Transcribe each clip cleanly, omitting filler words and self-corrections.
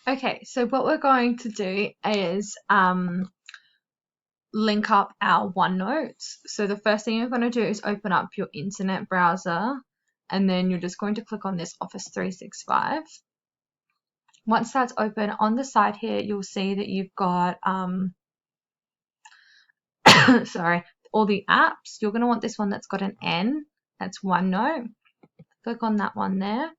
Okay, so what we're going to do is link up our OneNotes. So the first thing you're going to do is open up your internet browser, and then you're just going to click on this Office 365. Once that's open, on the side here, you'll see that you've got, sorry, all the apps. You're going to want this one that's got an N, that's OneNote. Click on that one there,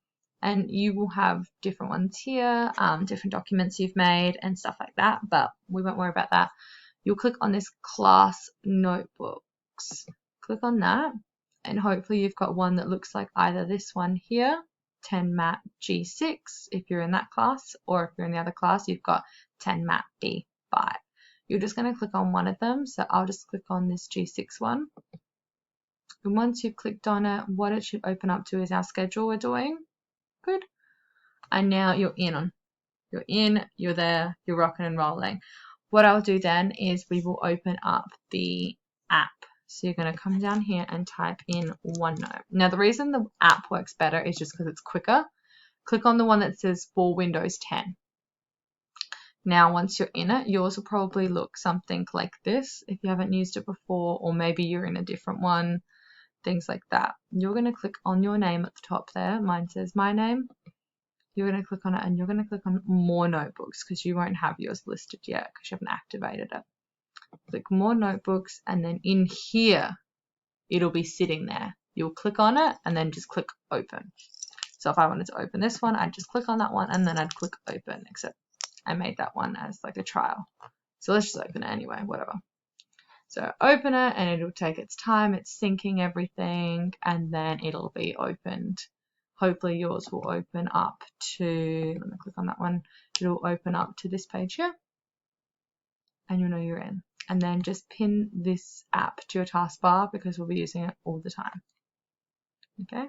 and you will have different ones here, different documents you've made and stuff like that, but we won't worry about that. You'll click on this class notebooks. Click on that, and hopefully you've got one that looks like either this one here, 10 Mat G6 if you're in that class, or if you're in the other class, you've got 10 Mat B5. You're just going to click on one of them, so I'll just click on this G6 one. And once you've clicked on it, what it should open up to is our schedule we're doing. Good. And now you're in. You're there, you're rocking and rolling. What I'll do then is we will open up the app. So you're going to come down here and type in OneNote. Now the reason the app works better is just because it's quicker. Click on the one that says for Windows 10. Now once you're in it, yours will probably look something like this if you haven't used it before, or maybe you're in a different one, things like that. You're going to click on your name at the top there. Mine says my name. You're going to click on it, and you're going to click on more notebooks because you won't have yours listed yet because you haven't activated it. Click more notebooks, and then in here it'll be sitting there. You'll click on it and then just click open. So if I wanted to open this one, I'd just click on that one and then I'd click open, except I made that one as like a trial. So let's just open it anyway, whatever. So open it, and it'll take its time. It's syncing everything, and then it'll be opened. Hopefully yours will open up to, let me click on that one. It'll open up to this page here, and you'll know you're in. And then just pin this app to your taskbar because we'll be using it all the time. Okay.